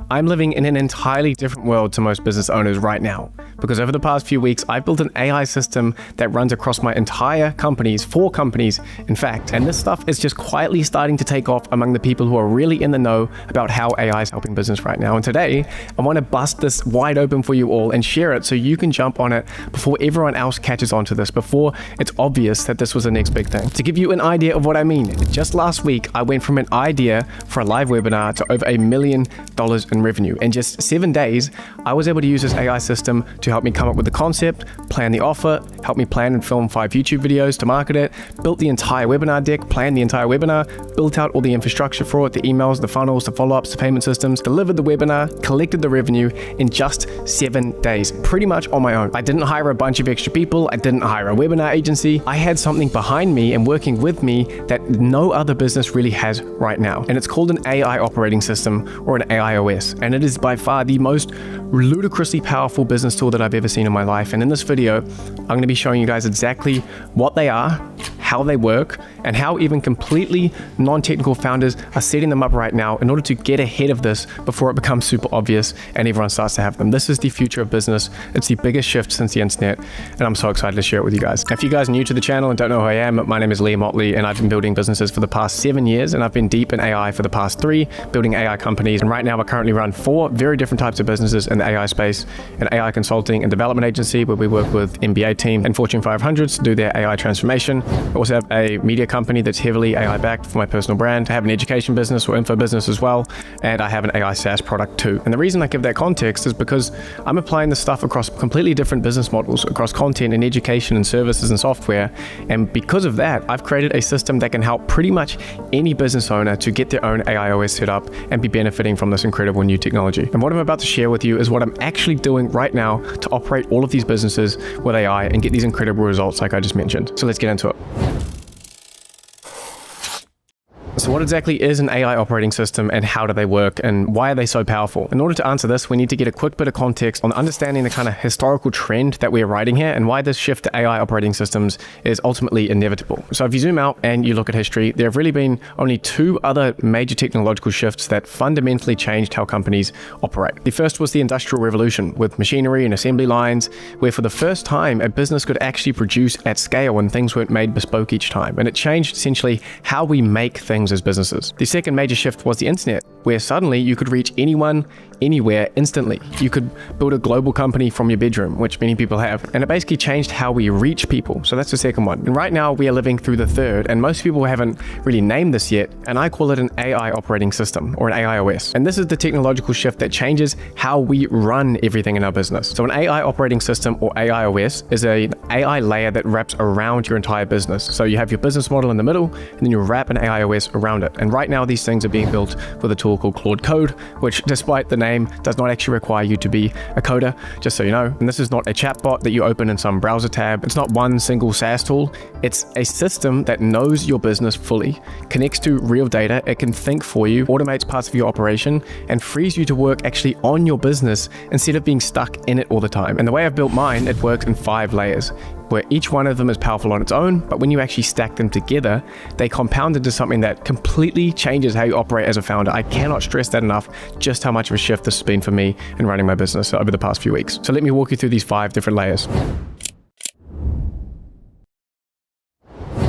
I'm living in an entirely different world to most business owners right now, because over the past few weeks, I've built an AI system that runs across my entire companies, 4 companies, in fact. And this stuff is just quietly starting to take off among the people who are really in the know about how AI is helping business right now. And today, I want to bust this wide open for you all and share it so you can jump on it before everyone else catches on to this, before it's obvious that this was the next big thing. To give you an idea of what I mean, just last week, I went from an idea for a live webinar to over $1 million in revenue. In just 7 days, I was able to use this AI system to help me come up with the concept, plan the offer, help me plan and film 5 YouTube videos to market it, built the entire webinar deck, planned the entire webinar, built out all the infrastructure for it, the emails, the funnels, the follow-ups, the payment systems, delivered the webinar, collected the revenue in just 7 days, pretty much on my own. I didn't hire a bunch of extra people. I didn't hire a webinar agency. I had something behind me and working with me that no other business really has right now. And it's called an AI operating system, or an AIOS. And it is by far the most ludicrously powerful business tool that I've ever seen in my life. And in this video, I'm going to be showing you guys exactly what they are, how they work, and how even completely non-technical founders are setting them up right now in order to get ahead of this before it becomes super obvious and everyone starts to have them. This is the future of business. It's the biggest shift since the internet, and I'm so excited to share it with you guys. If you guys are new to the channel and don't know who I am, my name is Liam Motley, and I've been building businesses for the past 7 years, and I've been deep in AI for the past 3, building AI companies. And right now, I currently run 4 very different types of businesses in the AI space: an AI consulting and development agency where we work with MBA teams and Fortune 500s to do their AI transformation. I also have a media company that's heavily AI backed for my personal brand. I have an education business or info business as well, and I have an AI SaaS product too. And the reason I give that context is because I'm applying this stuff across completely different business models, across content and education and services and software. And because of that, I've created a system that can help pretty much any business owner to get their own AIOS set up and be benefiting from this incredible new technology. And what I'm about to share with you is what I'm actually doing right now to operate all of these businesses with AI and get these incredible results like I just mentioned. So let's get into it. So what exactly is an AI operating system, and how do they work, and why are they so powerful? In order to answer this, we need to get a quick bit of context on understanding the kind of historical trend that we're riding here and why this shift to AI operating systems is ultimately inevitable. So if you zoom out and you look at history, there have really been only 2 other major technological shifts that fundamentally changed how companies operate. The first was the Industrial Revolution, with machinery and assembly lines, where for the first time a business could actually produce at scale and things weren't made bespoke each time. And it changed essentially how we make things as businesses. The second major shift was the internet, where suddenly you could reach anyone, anywhere, instantly. You could build a global company from your bedroom, which many people have, and it basically changed how we reach people. So that's the second one. And right now we are living through the third, and most people haven't really named this yet, and I call it an AI operating system, or an AIOS. And this is the technological shift that changes how we run everything in our business. So an AI operating system, or AIOS, is an AI layer that wraps around your entire business. So you have your business model in the middle, and then you wrap an AIOS around it. And right now these things are being built with a tool called Claude Code, which, despite the name, does not actually require you to be a coder, just so you know. And this is not a chatbot that you open in some browser tab. It's not one single SaaS tool. It's a system that knows your business fully, connects to real data, it can think for you, automates parts of your operation, and frees you to work actually on your business instead of being stuck in it all the time. And the way I've built mine, it works in 5 layers, where each one of them is powerful on its own, but when you actually stack them together, they compound into something that completely changes how you operate as a founder. I cannot stress that enough, just how much of a shift this has been for me in running my business over the past few weeks. So let me walk you through these 5 different layers.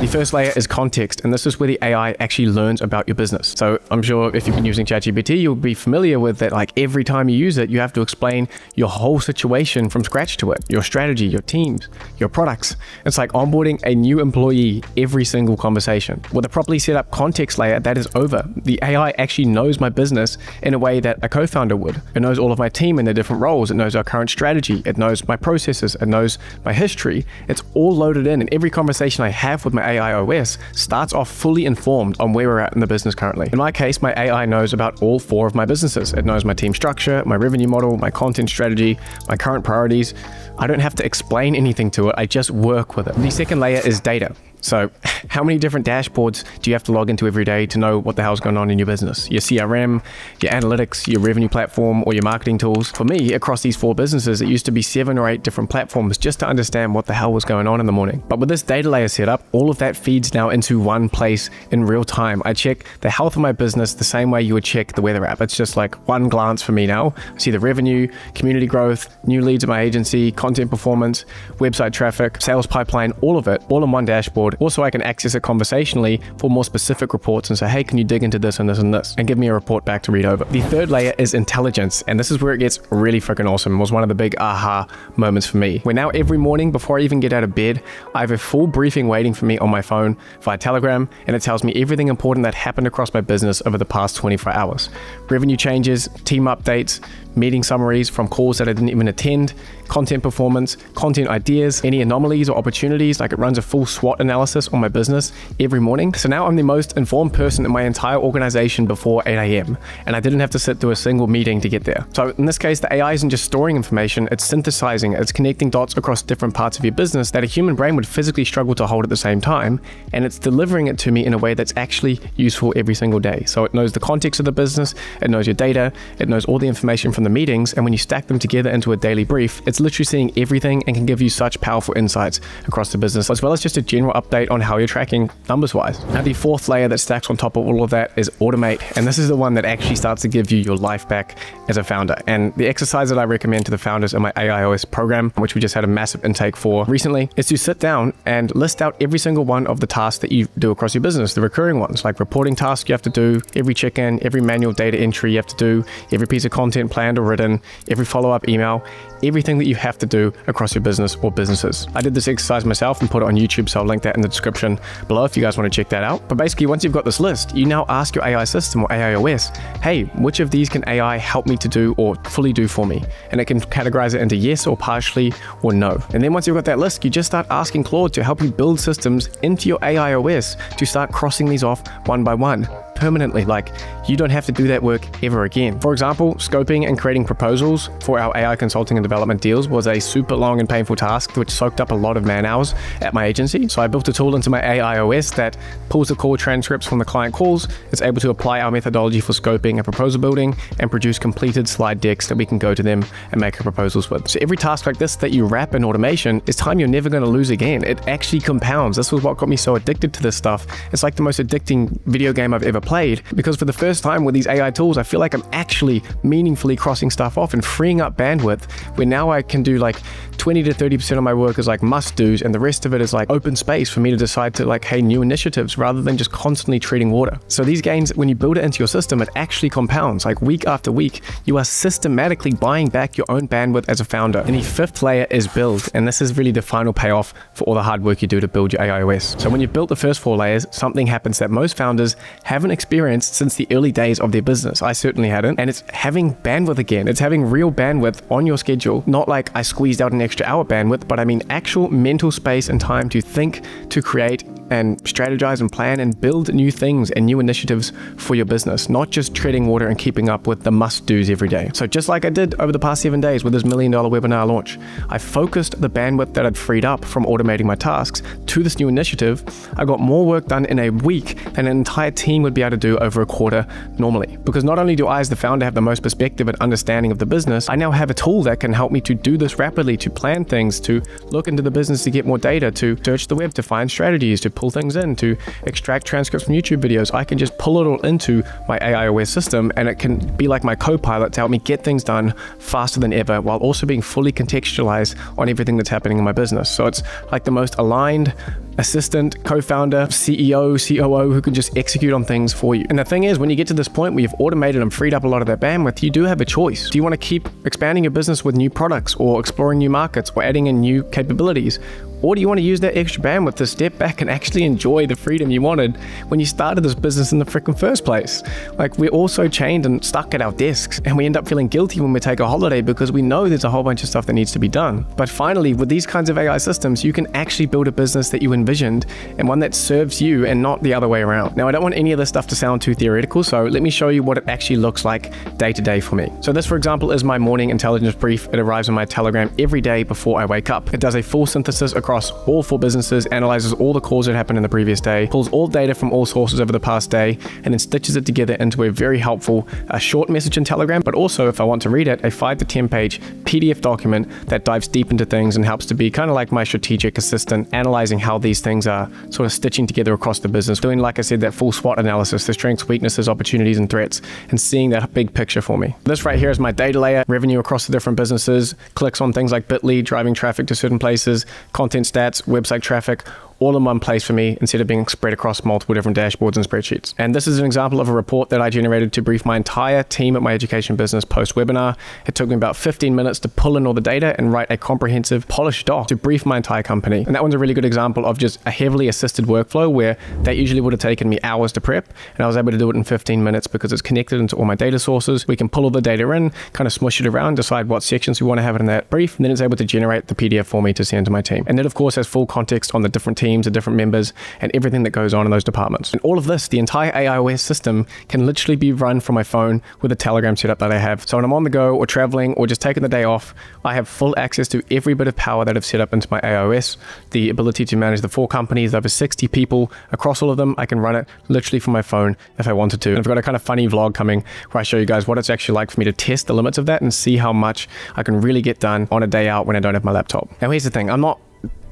The first layer is context, and this is where the AI actually learns about your business. So I'm sure if you've been using ChatGPT, you'll be familiar with that. Like, every time you use it, you have to explain your whole situation from scratch to it, your strategy, your teams, your products. It's like onboarding a new employee every single conversation. With a properly set up context layer, that is over. The AI actually knows my business in a way that a co-founder would. It knows all of my team in their different roles. It knows our current strategy. It knows my processes. It knows my history. It's all loaded in, and every conversation I have with my AIOS starts off fully informed on where we're at in the business currently. In my case, my AI knows about all 4 of my businesses. It knows my team structure, my revenue model, my content strategy, my current priorities. I don't have to explain anything to it. I just work with it. The second layer is data. So how many different dashboards do you have to log into every day to know what the hell's going on in your business? Your CRM, your analytics, your revenue platform, or your marketing tools? For me, across these 4 businesses, it used to be 7 or 8 different platforms just to understand what the hell was going on in the morning. But with this data layer set up, all of that feeds now into one place in real time. I check the health of my business the same way you would check the weather app. It's just like one glance for me now. I see the revenue, community growth, new leads at my agency, content performance, website traffic, sales pipeline, all of it, all in one dashboard. Also, I can access it conversationally for more specific reports and say, hey, can you dig into this and this and this? And give me a report back to read over. The third layer is intelligence. And this is where it gets really freaking awesome. It was one of the big aha moments for me. Where now every morning before I even get out of bed, I have a full briefing waiting for me on my phone via Telegram. And it tells me everything important that happened across my business over the past 24 hours. Revenue changes, team updates, meeting summaries from calls that I didn't even attend, content performance, content ideas, any anomalies or opportunities. Like, it runs a full SWOT analysis on my business every morning. So now I'm the most informed person in my entire organization before 8 a.m. And I didn't have to sit through a single meeting to get there. So in this case, the AI isn't just storing information, it's synthesizing, it's connecting dots across different parts of your business that a human brain would physically struggle to hold at the same time. And it's delivering it to me in a way that's actually useful every single day. So it knows the context of the business, it knows your data, it knows all the information from the meetings, and when you stack them together into a daily brief, it's literally seeing everything and can give you such powerful insights across the business, as well as just a general update on how you're tracking numbers-wise. Now, the fourth layer that stacks on top of all of that is automate, and this is the one that actually starts to give you your life back as a founder. And the exercise that I recommend to the founders in my AIOS program, which we just had a massive intake for recently, is to sit down and list out every single one of the tasks that you do across your business, the recurring ones, like reporting tasks you have to do, every check-in, every manual data entry you have to do, every piece of content planned or written, every follow-up email, everything that you have to do across your business or businesses. I did this exercise myself and put it on YouTube, so I'll link that in the description below if you guys want to check that out. But basically, once you've got this list, you now ask your AI system or AIOS, hey, which of these can AI help me to do or fully do for me? And it can categorize it into yes or partially or no. And then once you've got that list, you just start asking Claude to help you build systems into your AIOS to start crossing these off one by one. Permanently. Like, you don't have to do that work ever again. For example, scoping and creating proposals for our AI consulting and development deals was a super long and painful task, which soaked up a lot of man hours at my agency. So I built a tool into my AIOS that pulls the call transcripts from the client calls. It's able to apply our methodology for scoping and proposal building and produce completed slide decks that we can go to them and make our proposals with. So every task like this that you wrap in automation is time you're never going to lose again. It actually compounds. This was what got me so addicted to this stuff. It's like the most addicting video game I've ever played, because for the first time with these AI tools, I feel like I'm actually meaningfully crossing stuff off and freeing up bandwidth, where now I can do like 20 to 30% of my work is like must do's, and the rest of it is like open space for me to decide to like, hey, new initiatives, rather than just constantly treading water. So these gains, when you build it into your system, it actually compounds. Like, week after week, you are systematically buying back your own bandwidth as a founder. And the fifth layer is build. And this is really the final payoff for all the hard work you do to build your AIOS. So when you've built the first 4 layers, something happens that most founders haven't experienced since the early days of their business. I certainly hadn't. And it's having bandwidth again. It's having real bandwidth on your schedule. Not like I squeezed out an extra hour bandwidth, but I mean actual mental space and time to think, to create, and strategize and plan and build new things and new initiatives for your business, not just treading water and keeping up with the must-dos every day. So just like I did over the past 7 days with this $1 million webinar launch, I focused the bandwidth that I'd freed up from automating my tasks to this new initiative. I got more work done in a week than an entire team would be able to do over a quarter normally. Because not only do I as the founder have the most perspective and understanding of the business, I now have a tool that can help me to do this rapidly, to plan things, to look into the business to get more data, to search the web to find strategies, to pull things in, to extract transcripts from YouTube videos. I can just pull it all into my AIOS system, and it can be like my co-pilot to help me get things done faster than ever, while also being fully contextualized on everything that's happening in my business. So it's like the most aligned assistant, co-founder, CEO, COO who can just execute on things for you. And the thing is, when you get to this point where you've automated and freed up a lot of that bandwidth, you do have a choice. Do you want to keep expanding your business with new products or exploring new markets or adding in new capabilities? Or do you want to use that extra bandwidth to step back and actually enjoy the freedom you wanted when you started this business in the freaking first place? Like, we're all so chained and stuck at our desks, and we end up feeling guilty when we take a holiday because we know there's a whole bunch of stuff that needs to be done. But finally, with these kinds of AI systems, you can actually build a business that you envisioned and one that serves you and not the other way around. Now, I don't want any of this stuff to sound too theoretical, so let me show you what it actually looks like day to day for me. So this, for example, is my morning intelligence brief. It arrives on my Telegram every day before I wake up. It does a full synthesis across across all 4 businesses, analyzes all the calls that happened in the previous day, pulls all data from all sources over the past day, and then stitches it together into a very helpful short message in Telegram, but also, if I want to read it, a 5 to 10 page PDF document that dives deep into things and helps to be kind of like my strategic assistant, analyzing how these things are sort of stitching together across the business, doing, like I said, that full SWOT analysis, the strengths, weaknesses, opportunities, and threats, and seeing that big picture for me. This right here is my data layer, revenue across the different businesses, clicks on things like Bitly, driving traffic to certain places, content stats, website traffic, all in one place for me instead of being spread across multiple different dashboards and spreadsheets. And this is an example of a report that I generated to brief my entire team at my education business post-webinar. It took me about 15 minutes to pull in all the data and write a comprehensive, polished doc to brief my entire company. And that one's a really good example of just a heavily assisted workflow where that usually would have taken me hours to prep, and I was able to do it in 15 minutes because it's connected into all my data sources. We can pull all the data in, kind of smush it around, decide what sections we want to have it in that brief, and then it's able to generate the PDF for me to send to my team. And it, of course, has full context on the different teams, the different members, and everything that goes on in those departments. And all of this, the entire AIOS system, can literally be run from my phone with a Telegram setup that I have. So when I'm on the go or traveling or just taking the day off, I have full access to every bit of power that I've set up into my AIOS, the ability to manage the 4 companies, over 60 people across all of them. I can run it literally from my phone if I wanted to. And I've got a kind of funny vlog coming where I show you guys what it's actually like for me to test the limits of that and see how much I can really get done on a day out when I don't have my laptop. Now here's the thing, I'm not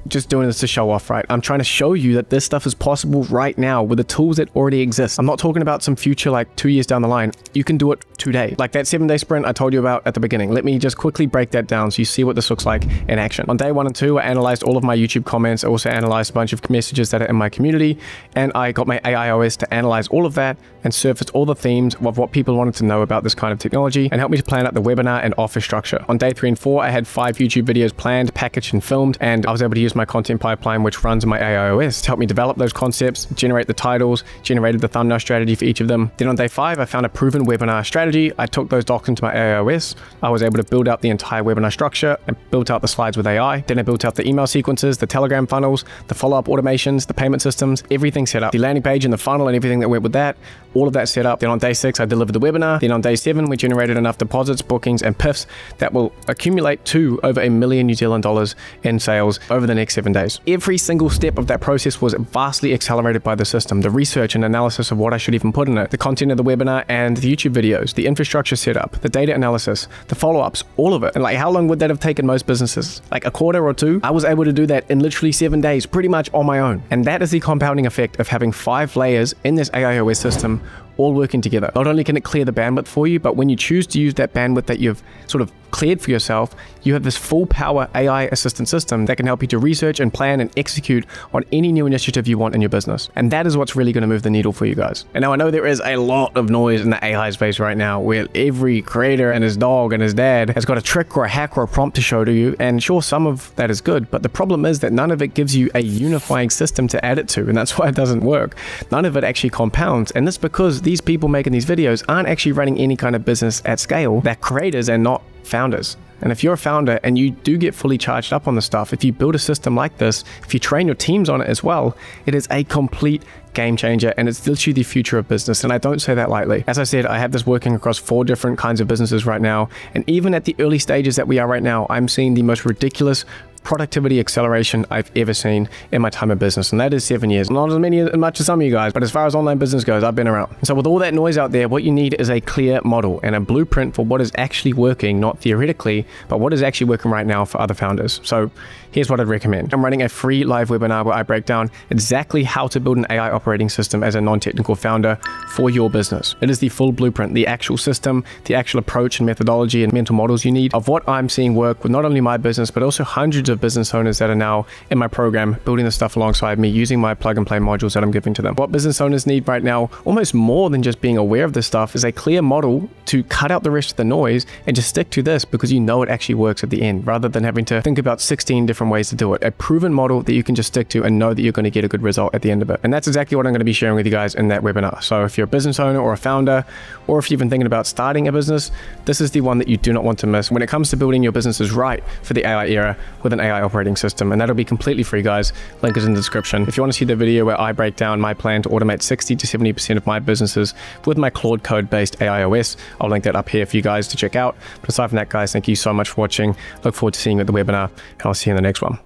just doing this to show off, right? I'm trying to show you that this stuff is possible right now with the tools that already exist. I'm not talking about some future like 2 years down the line. You can do it today. Like that 7-day sprint I told you about at the beginning. Let me just quickly break that down so you see what this looks like in action. On day 1 and 2, I analyzed all of my YouTube comments. I also analyzed a bunch of messages that are in my community, and I got my AIOS to analyze all of that and surfaced all the themes of what people wanted to know about this kind of technology and helped me to plan out the webinar and offer structure. On day 3 and 4, I had 5 YouTube videos planned, packaged, and filmed, and I was able to use my content pipeline, which runs in my AIOS, to help me develop those concepts, generate the titles, generated the thumbnail strategy for each of them. Then on day 5, I found a proven webinar strategy. I took those docs into my AIOS. I was able to build out the entire webinar structure. I built out the slides with AI. Then I built out the email sequences, the Telegram funnels, the follow-up automations, the payment systems, everything set up. The landing page and the funnel and everything that went with that, all of that set up. Then on day 6, I delivered the webinar. Then on day 7, we generated enough deposits, bookings, and PIFs that will accumulate to over $1 million New Zealand dollars in sales over the next 7 days. Every single step of that process was vastly accelerated by the system. The research and analysis of what I should even put in it, the content of the webinar and the YouTube videos, the infrastructure setup, the data analysis, the follow-ups, all of it. And like, how long would that have taken most businesses? Like a quarter or 2? I was able to do that in literally 7 days, pretty much on my own. And that is the compounding effect of having 5 layers in this AIOS system all working together. Not only can it clear the bandwidth for you, but when you choose to use that bandwidth that you've sort of cleared for yourself, you have this full power AI assistant system that can help you to research and plan and execute on any new initiative you want in your business. And that is what's really going to move the needle for you guys. And now I know there is a lot of noise in the AI space right now where every creator and his dog and his dad has got a trick or a hack or a prompt to show to you. And sure, some of that is good, but the problem is that none of it gives you a unifying system to add it to. And that's why it doesn't work. None of it actually compounds. And that's because these people making these videos aren't actually running any kind of business at scale. They're creators and not founders. And if you're a founder and you do get fully charged up on the stuff, if you build a system like this, if you train your teams on it as well, it is a complete game changer, and it's literally the future of business. And I don't say that lightly. As I said, I have this working across 4 different kinds of businesses right now. And even at the early stages that we are right now, I'm seeing the most ridiculous productivity acceleration I've ever seen in my time in business, and that is 7 years. Not as much as some of you guys, but as far as online business goes, I've been around. So with all that noise out there, what you need is a clear model and a blueprint for what is actually working, not theoretically, but what is actually working right now for other founders. So here's what I'd recommend. I'm running a free live webinar where I break down exactly how to build an AI operating system as a non-technical founder for your business. It is the full blueprint, the actual system, the actual approach and methodology and mental models you need of what I'm seeing work with not only my business, but also hundreds of business owners that are now in my program building this stuff alongside me using my plug and play modules that I'm giving to them. What business owners need right now, almost more than just being aware of this stuff, is a clear model to cut out the rest of the noise and just stick to this because you know it actually works at the end, rather than having to think about 16 different ways to do it. A proven model that you can just stick to and know that you're going to get a good result at the end of it. And that's exactly what I'm going to be sharing with you guys in that webinar. So if you're a business owner or a founder, or if you've been thinking about starting a business, this is the one that you do not want to miss when it comes to building your businesses right for the AI era with an AI operating system. And that'll be completely free, guys. Link is in the description. If you want to see the video where I break down my plan to automate 60 to 70% of my businesses with my Claude code based AIOS, I'll link that up here for you guys to check out. But aside from that, guys, thank you so much for watching. Look forward to seeing you at the webinar, and I'll see you in the next one.